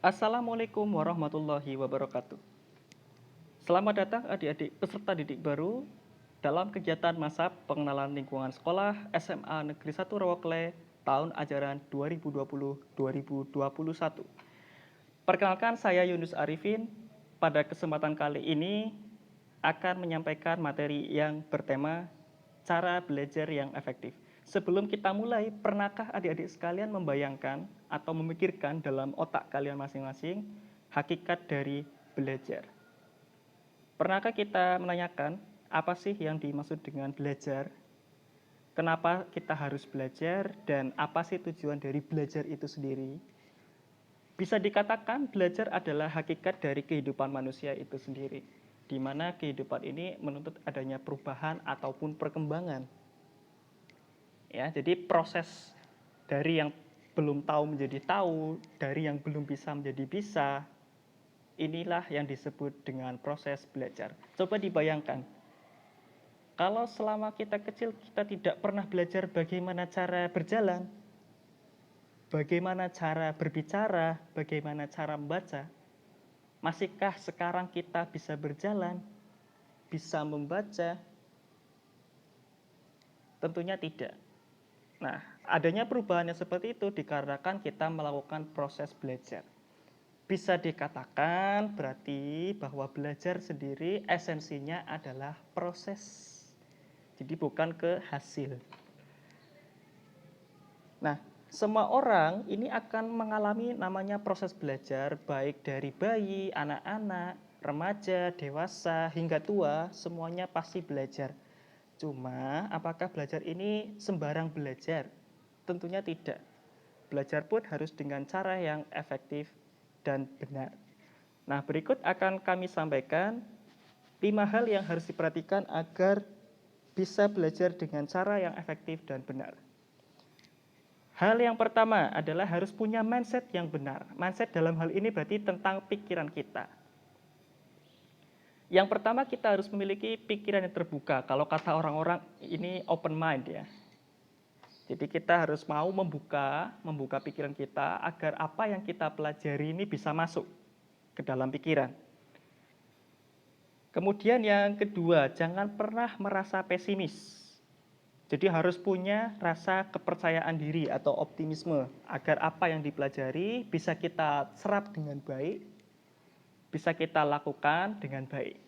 Assalamualaikum warahmatullahi wabarakatuh. Selamat datang adik-adik peserta didik baru dalam kegiatan masa pengenalan lingkungan sekolah SMA Negeri 1 Rawakle tahun ajaran 2020-2021. Perkenalkan, saya Yunus Arifin. Pada kesempatan kali ini akan menyampaikan materi yang bertema cara belajar yang efektif. Sebelum kita mulai, pernahkah adik-adik sekalian membayangkan atau memikirkan dalam otak kalian masing-masing hakikat dari belajar? Pernahkah kita menanyakan apa sih yang dimaksud dengan belajar? Kenapa kita harus belajar dan apa sih tujuan dari belajar itu sendiri? Bisa dikatakan belajar adalah hakikat dari kehidupan manusia itu sendiri, di mana kehidupan ini menuntut adanya perubahan ataupun perkembangan. Ya, jadi proses dari yang belum tahu menjadi tahu, dari yang belum bisa menjadi bisa, inilah yang disebut dengan proses belajar. Coba dibayangkan, kalau selama kita kecil kita tidak pernah belajar bagaimana cara berjalan, bagaimana cara berbicara, bagaimana cara membaca, masihkah sekarang kita bisa berjalan, bisa membaca? Tentunya tidak. Nah, adanya perubahan yang seperti itu dikarenakan kita melakukan proses belajar. Bisa dikatakan berarti bahwa belajar sendiri esensinya adalah proses. Jadi bukan ke hasil. Nah, semua orang ini akan mengalami namanya proses belajar, baik dari bayi, anak-anak, remaja, dewasa, hingga tua, semuanya pasti belajar. Cuma, apakah belajar ini sembarang belajar? Tentunya tidak. Belajar pun harus dengan cara yang efektif dan benar. Nah, berikut akan kami sampaikan 5 hal yang harus diperhatikan agar bisa belajar dengan cara yang efektif dan benar. Hal yang pertama adalah harus punya mindset yang benar. Mindset dalam hal ini berarti tentang pikiran kita. Yang pertama, kita harus memiliki pikiran yang terbuka. Kalau kata orang-orang ini open mind ya. Jadi kita harus mau membuka pikiran kita agar apa yang kita pelajari ini bisa masuk ke dalam pikiran. Kemudian yang kedua, jangan pernah merasa pesimis. Jadi harus punya rasa kepercayaan diri atau optimisme agar apa yang dipelajari bisa kita serap dengan baik, bisa kita lakukan dengan baik.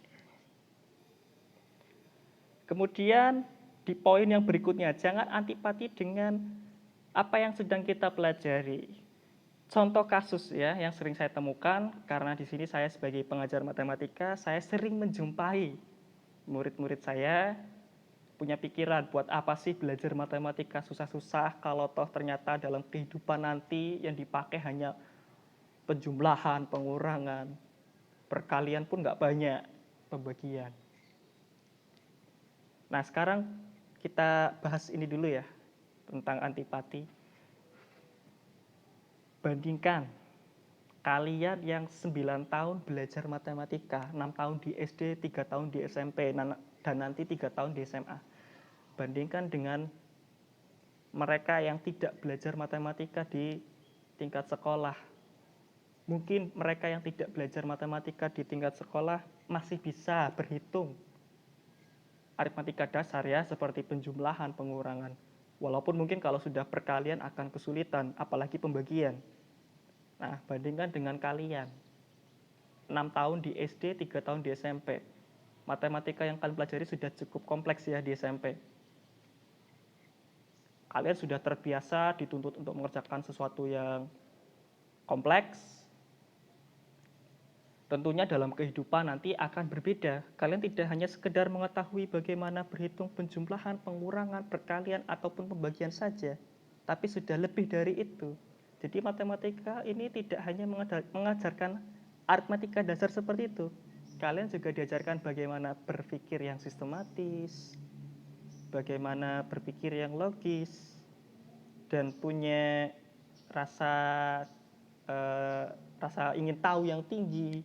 Kemudian di poin yang berikutnya, jangan antipati dengan apa yang sedang kita pelajari. Contoh kasus ya yang sering saya temukan, karena di sini saya sebagai pengajar matematika, saya sering menjumpai murid-murid saya punya pikiran, buat apa sih belajar matematika susah-susah kalau toh ternyata dalam kehidupan nanti yang dipakai hanya penjumlahan, pengurangan, perkalian pun nggak banyak pembagian. Nah, sekarang kita bahas ini dulu ya, tentang antipati. Bandingkan kalian yang 9 tahun belajar matematika, 6 tahun di SD, 3 tahun di SMP, dan nanti 3 tahun di SMA. Bandingkan dengan mereka yang tidak belajar matematika di tingkat sekolah. Mungkin mereka yang tidak belajar matematika di tingkat sekolah masih bisa berhitung aritmatika dasar ya, seperti penjumlahan, pengurangan. Walaupun mungkin kalau sudah perkalian akan kesulitan, apalagi pembagian. Nah, bandingkan dengan kalian 6 tahun di SD, 3 tahun di SMP. Matematika yang kalian pelajari sudah cukup kompleks ya di SMP. Kalian sudah terbiasa dituntut untuk mengerjakan sesuatu yang kompleks. Tentunya dalam kehidupan nanti akan berbeda. Kalian tidak hanya sekedar mengetahui bagaimana berhitung penjumlahan, pengurangan, perkalian, ataupun pembagian saja, tapi sudah lebih dari itu. Jadi matematika ini tidak hanya mengajarkan aritmatika dasar seperti itu. Kalian juga diajarkan bagaimana berpikir yang sistematis, bagaimana berpikir yang logis, dan punya rasa rasa ingin tahu yang tinggi,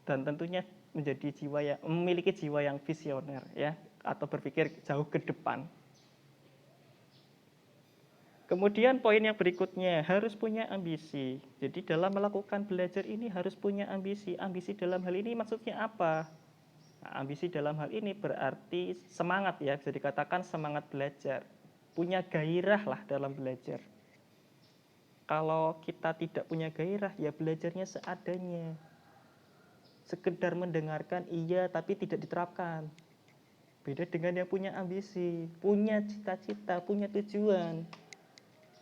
dan tentunya memiliki jiwa yang visioner ya, atau berpikir jauh ke depan. Kemudian poin yang berikutnya, harus punya ambisi. Jadi dalam melakukan belajar ini harus punya ambisi. Ambisi dalam hal ini maksudnya apa? Nah, ambisi dalam hal ini berarti semangat ya, bisa dikatakan semangat belajar. Punya gairah lah dalam belajar. Kalau kita tidak punya gairah, ya belajarnya seadanya. Sekedar mendengarkan iya tapi tidak diterapkan. Beda dengan yang punya ambisi, punya cita-cita, punya tujuan.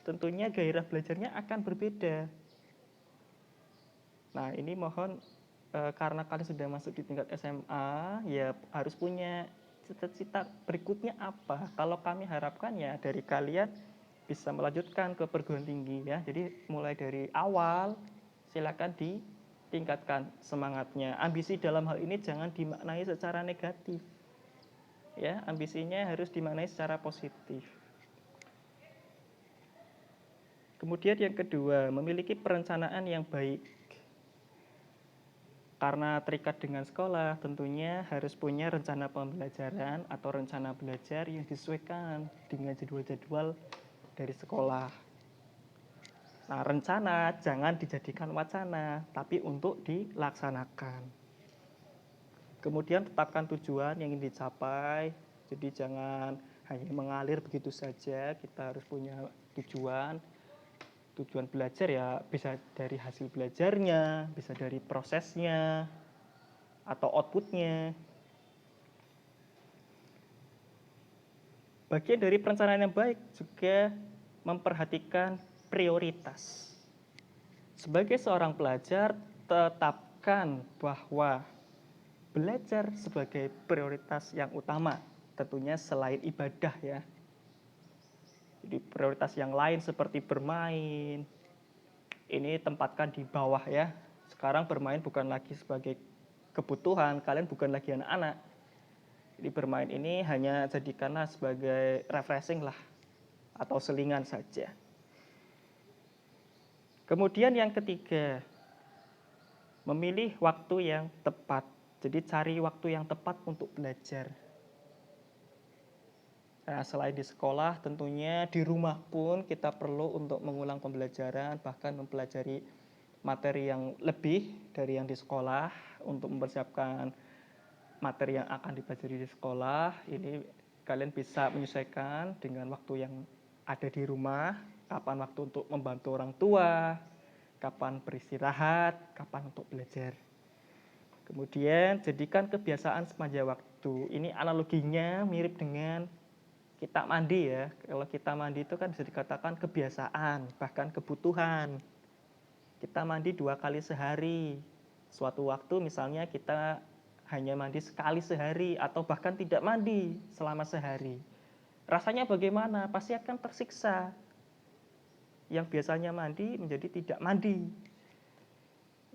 Tentunya gairah belajarnya akan berbeda. Nah, ini mohon karena kalian sudah masuk di tingkat SMA, ya harus punya cita-cita berikutnya apa. Kalau kami harapkan ya dari kalian bisa melanjutkan ke perguruan tinggi ya. Jadi mulai dari awal silakan ditingkatkan semangatnya. Ambisi dalam hal ini jangan dimaknai secara negatif. Ya, ambisinya harus dimaknai secara positif. Kemudian yang kedua, memiliki perencanaan yang baik. Karena terikat dengan sekolah, tentunya harus punya rencana pembelajaran atau rencana belajar yang disesuaikan dengan jadwal-jadwal dari sekolah. Nah, rencana jangan dijadikan wacana, tapi untuk dilaksanakan. Kemudian tetapkan tujuan yang ingin dicapai, jadi jangan hanya mengalir begitu saja, kita harus punya tujuan. Tujuan belajar ya bisa dari hasil belajarnya, bisa dari prosesnya, atau outputnya. Bagian dari perencanaan yang baik juga memperhatikan prioritas. Sebagai seorang pelajar, tetapkan bahwa belajar sebagai prioritas yang utama, tentunya selain ibadah ya. Jadi prioritas yang lain seperti bermain, ini tempatkan di bawah ya. Sekarang bermain bukan lagi sebagai kebutuhan, kalian bukan lagi anak-anak. Jadi bermain ini hanya jadikanlah sebagai refreshing lah, atau selingan saja. Kemudian yang ketiga, memilih waktu yang tepat. Jadi cari waktu yang tepat untuk belajar. Nah, selain di sekolah, tentunya di rumah pun kita perlu untuk mengulang pembelajaran, bahkan mempelajari materi yang lebih dari yang di sekolah untuk mempersiapkan materi yang akan dipelajari di sekolah. Ini kalian bisa menyesuaikan dengan waktu yang ada di rumah, kapan waktu untuk membantu orang tua, kapan beristirahat, kapan untuk belajar. Kemudian jadikan kebiasaan sepanjang waktu. Ini analoginya mirip dengan kita mandi ya. Kalau kita mandi itu kan bisa dikatakan kebiasaan, bahkan kebutuhan. Kita mandi 2 kali sehari. Suatu waktu misalnya kita hanya mandi sekali sehari atau bahkan tidak mandi selama sehari. Rasanya bagaimana? Pasti akan tersiksa. Yang biasanya mandi menjadi tidak mandi.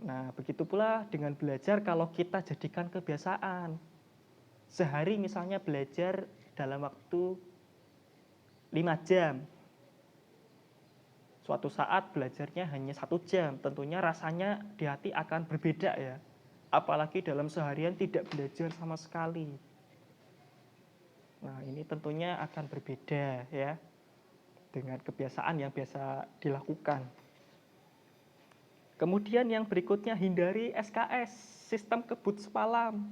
Nah, begitu pula dengan belajar kalau kita jadikan kebiasaan. Sehari misalnya belajar dalam waktu 5 jam. Suatu saat belajarnya hanya 1 jam, tentunya rasanya di hati akan berbeda ya. Apalagi dalam seharian tidak belajar sama sekali. Nah, ini tentunya akan berbeda ya dengan kebiasaan yang biasa dilakukan. Kemudian yang berikutnya, hindari SKS, sistem kebut semalam.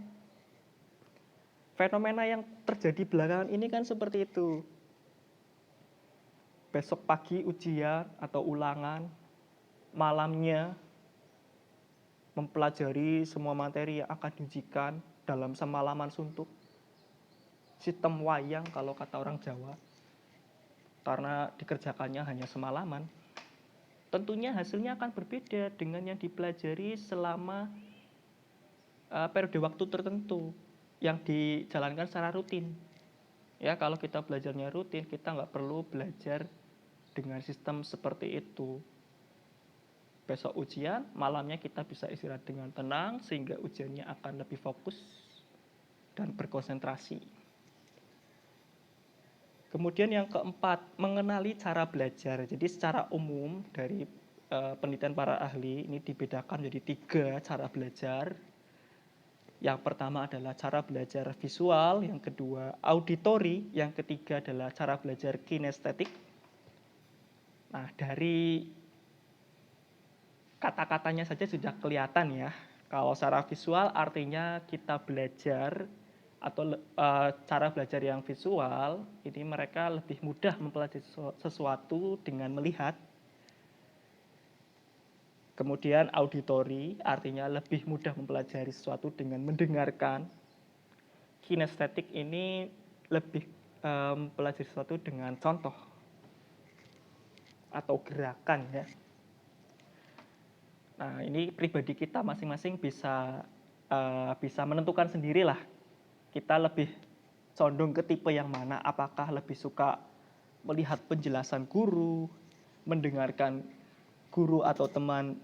Fenomena yang terjadi belakangan ini kan seperti itu. Besok pagi ujian atau ulangan, malamnya mempelajari semua materi yang akan diujikan dalam semalaman suntuk. Sistem wayang kalau kata orang Jawa, karena dikerjakannya hanya semalaman. Tentunya hasilnya akan berbeda dengan yang dipelajari selama periode waktu tertentu yang dijalankan secara rutin. Ya, kalau kita belajarnya rutin, kita nggak perlu belajar dengan sistem seperti itu. Besok ujian, malamnya kita bisa istirahat dengan tenang sehingga ujiannya akan lebih fokus dan berkonsentrasi. Kemudian yang keempat, mengenali cara belajar. Jadi secara umum dari penelitian para ahli ini dibedakan menjadi 3 cara belajar. Yang pertama adalah cara belajar visual, yang kedua auditory, yang ketiga adalah cara belajar kinestetik. Nah, dari kata-katanya saja sudah kelihatan ya. Kalau secara visual artinya kita belajar atau cara belajar yang visual, ini mereka lebih mudah mempelajari sesuatu dengan melihat. Kemudian auditori artinya lebih mudah mempelajari sesuatu dengan mendengarkan. Kinestetik ini lebih mempelajari sesuatu dengan contoh atau gerakan ya. Nah, ini pribadi kita masing-masing bisa menentukan sendirilah. Kita lebih condong ke tipe yang mana, apakah lebih suka melihat penjelasan guru, mendengarkan guru atau teman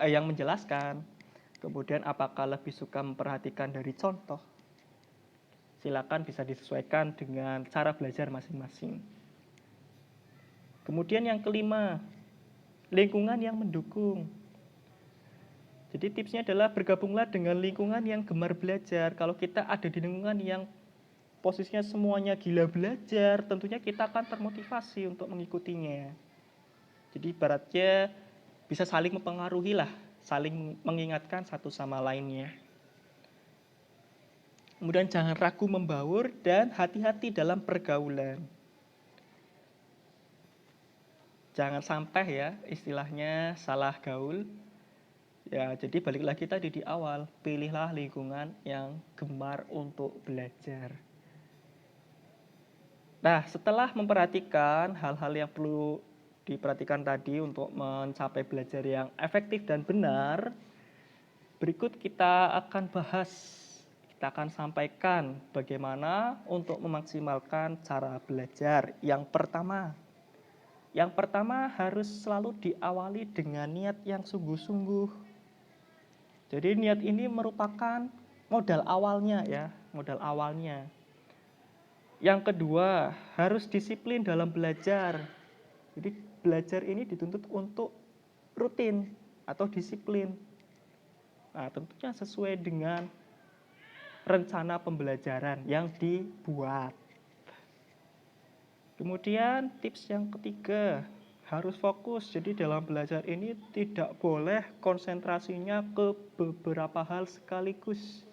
yang menjelaskan. Kemudian apakah lebih suka memperhatikan dari contoh. Silakan bisa disesuaikan dengan cara belajar masing-masing. Kemudian yang kelima, lingkungan yang mendukung. Jadi tipsnya adalah bergabunglah dengan lingkungan yang gemar belajar. Kalau kita ada di lingkungan yang posisinya semuanya gila belajar, tentunya kita akan termotivasi untuk mengikutinya. Jadi ibaratnya bisa saling mempengaruhi lah, saling mengingatkan satu sama lainnya. Kemudian jangan ragu membaur dan hati-hati dalam pergaulan. Jangan sampai ya istilahnya salah gaul. Ya, jadi balik lagi tadi di awal, pilihlah lingkungan yang gemar untuk belajar. Nah, setelah memperhatikan hal-hal yang perlu diperhatikan tadi untuk mencapai belajar yang efektif dan benar, berikut kita akan sampaikan bagaimana untuk memaksimalkan cara belajar. Yang pertama harus selalu diawali dengan niat yang sungguh-sungguh. Jadi niat ini merupakan modal awalnya ya, modal awalnya. Yang kedua, harus disiplin dalam belajar. Jadi belajar ini dituntut untuk rutin atau disiplin. Nah, tentunya sesuai dengan rencana pembelajaran yang dibuat. Kemudian tips yang ketiga, harus fokus. Jadi dalam belajar ini tidak boleh konsentrasinya ke beberapa hal sekaligus.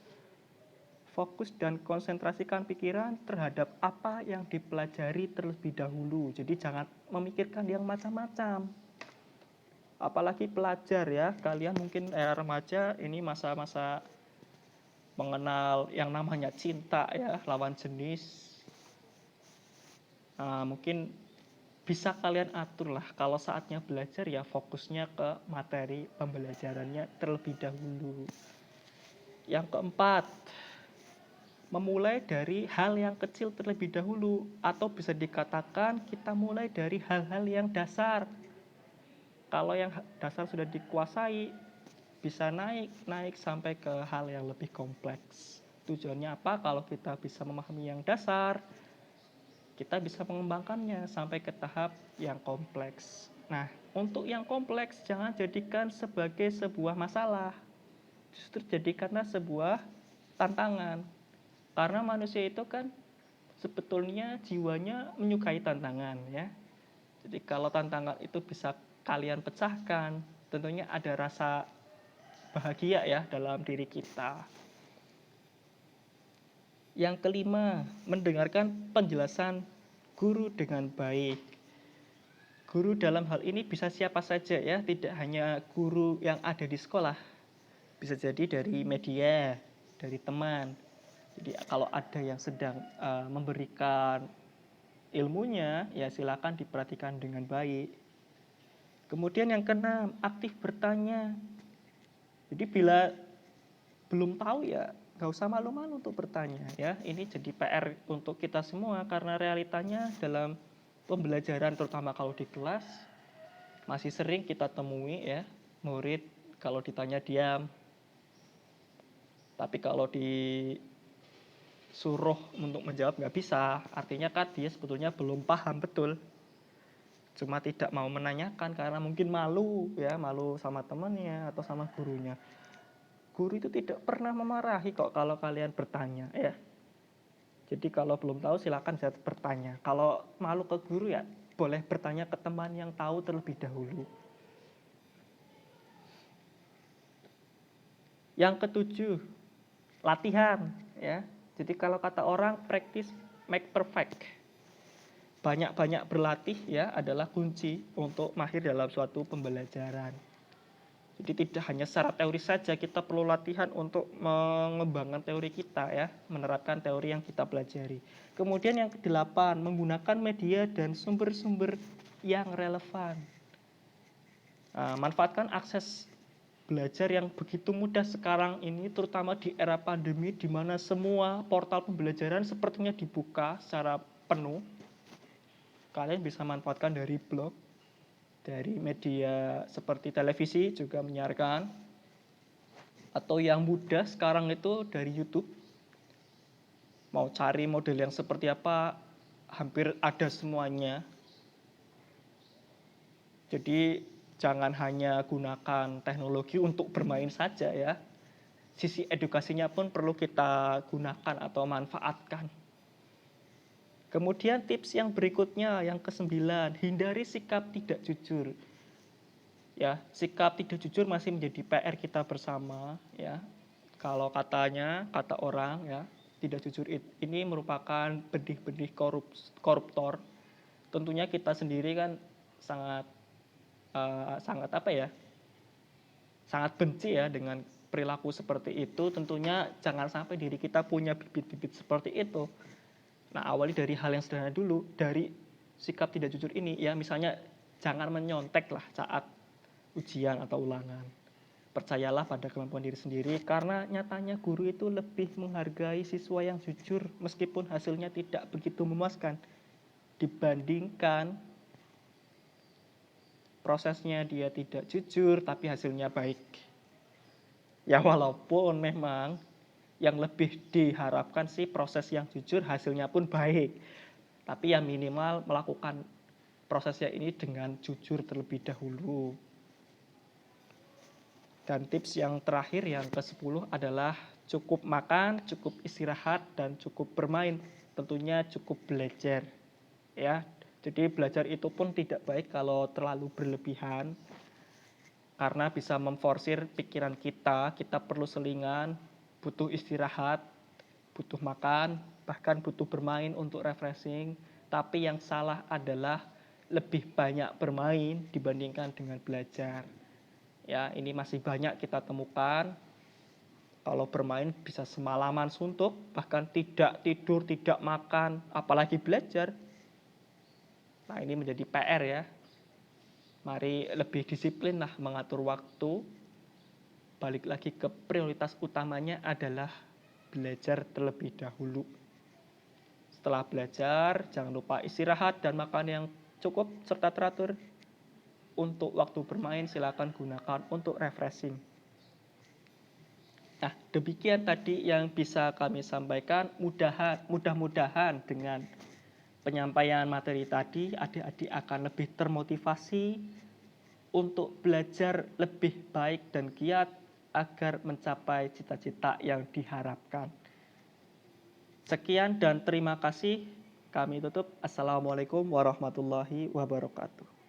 Fokus dan konsentrasikan pikiran terhadap apa yang dipelajari terlebih dahulu. Jadi jangan memikirkan yang macam-macam. Apalagi pelajar ya, kalian mungkin remaja ini masa-masa mengenal yang namanya cinta ya, lawan jenis. Mungkin bisa kalian atur lah, kalau saatnya belajar ya fokusnya ke materi pembelajarannya terlebih dahulu. Yang keempat, memulai dari hal yang kecil terlebih dahulu, atau bisa dikatakan kita mulai dari hal-hal yang dasar. Kalau yang dasar sudah dikuasai, bisa naik sampai ke hal yang lebih kompleks. Tujuannya apa? Kalau kita bisa memahami yang dasar, kita bisa mengembangkannya sampai ke tahap yang kompleks. Nah, untuk yang kompleks jangan jadikan sebagai sebuah masalah. Justru jadikanlah sebuah tantangan. Karena manusia itu kan sebetulnya jiwanya menyukai tantangan ya. Jadi kalau tantangan itu bisa kalian pecahkan, tentunya ada rasa bahagia ya dalam diri kita. Yang kelima, mendengarkan penjelasan guru dengan baik. Guru dalam hal ini bisa siapa saja ya, tidak hanya guru yang ada di sekolah. Bisa jadi dari media, dari teman. Jadi kalau ada yang sedang memberikan ilmunya, ya silakan diperhatikan dengan baik. Kemudian yang keenam, aktif bertanya. Jadi bila belum tahu ya nggak usah malu-malu untuk bertanya ya. Ini jadi PR untuk kita semua karena realitanya dalam pembelajaran terutama kalau di kelas masih sering kita temui ya murid kalau ditanya diam. Tapi kalau disuruh untuk menjawab nggak bisa, artinya kan dia sebetulnya belum paham betul. Cuma tidak mau menanyakan karena mungkin malu ya, malu sama temannya atau sama gurunya. Guru itu tidak pernah memarahi kok kalau kalian bertanya ya. Jadi kalau belum tahu silakan saya bertanya. Kalau malu ke guru ya boleh bertanya ke teman yang tahu terlebih dahulu. Yang ketujuh, latihan ya. Jadi kalau kata orang practice make perfect. Banyak-banyak berlatih ya adalah kunci untuk mahir dalam suatu pembelajaran. Jadi tidak hanya secara teori saja, kita perlu latihan untuk mengembangkan teori kita ya, menerapkan teori yang kita pelajari. Kemudian yang kedelapan, menggunakan media dan sumber-sumber yang relevan. Nah, manfaatkan akses belajar yang begitu mudah sekarang ini, terutama di era pandemi di mana semua portal pembelajaran sepertinya dibuka secara penuh. Kalian bisa manfaatkan dari blog, dari media seperti televisi juga menyiarkan, atau yang mudah sekarang itu dari YouTube. Mau cari model yang seperti apa, hampir ada semuanya. Jadi jangan hanya gunakan teknologi untuk bermain saja ya. Sisi edukasinya pun perlu kita gunakan atau manfaatkan. Kemudian tips yang berikutnya, yang ke-9, hindari sikap tidak jujur. Ya, sikap tidak jujur masih menjadi PR kita bersama ya. Kalau kata orang ya, tidak jujur ini merupakan benih-benih koruptor. Tentunya kita sendiri kan sangat sangat benci ya dengan perilaku seperti itu. Tentunya jangan sampai diri kita punya bibit-bibit seperti itu. Nah, awali dari hal yang sederhana dulu, dari sikap tidak jujur ini ya, misalnya jangan menyontek lah saat ujian atau ulangan. Percayalah pada kemampuan diri sendiri, karena nyatanya guru itu lebih menghargai siswa yang jujur meskipun hasilnya tidak begitu memuaskan dibandingkan prosesnya dia tidak jujur tapi hasilnya baik. Ya walaupun memang yang lebih diharapkan sih proses yang jujur hasilnya pun baik. Tapi ya minimal melakukan prosesnya ini dengan jujur terlebih dahulu. Dan tips yang terakhir yang ke-10 adalah cukup makan, cukup istirahat, dan cukup bermain. Tentunya cukup belajar. Ya, jadi belajar itu pun tidak baik kalau terlalu berlebihan. Karena bisa memforsir pikiran kita perlu selingan, butuh istirahat, butuh makan, bahkan butuh bermain untuk refreshing. Tapi yang salah adalah lebih banyak bermain dibandingkan dengan belajar. Ya, ini masih banyak kita temukan. Kalau bermain bisa semalaman suntuk, bahkan tidak tidur, tidak makan, apalagi belajar. Nah, ini menjadi PR ya. Mari lebih disiplin lah mengatur waktu. Balik lagi ke prioritas utamanya adalah belajar terlebih dahulu. Setelah belajar, jangan lupa istirahat dan makan yang cukup serta teratur. Untuk waktu bermain silakan gunakan untuk refreshing. Nah, demikian tadi yang bisa kami sampaikan. Mudah-mudahan dengan penyampaian materi tadi, adik-adik akan lebih termotivasi untuk belajar lebih baik dan giat agar mencapai cita-cita yang diharapkan. Sekian dan terima kasih. Kami tutup. Assalamualaikum warahmatullahi wabarakatuh.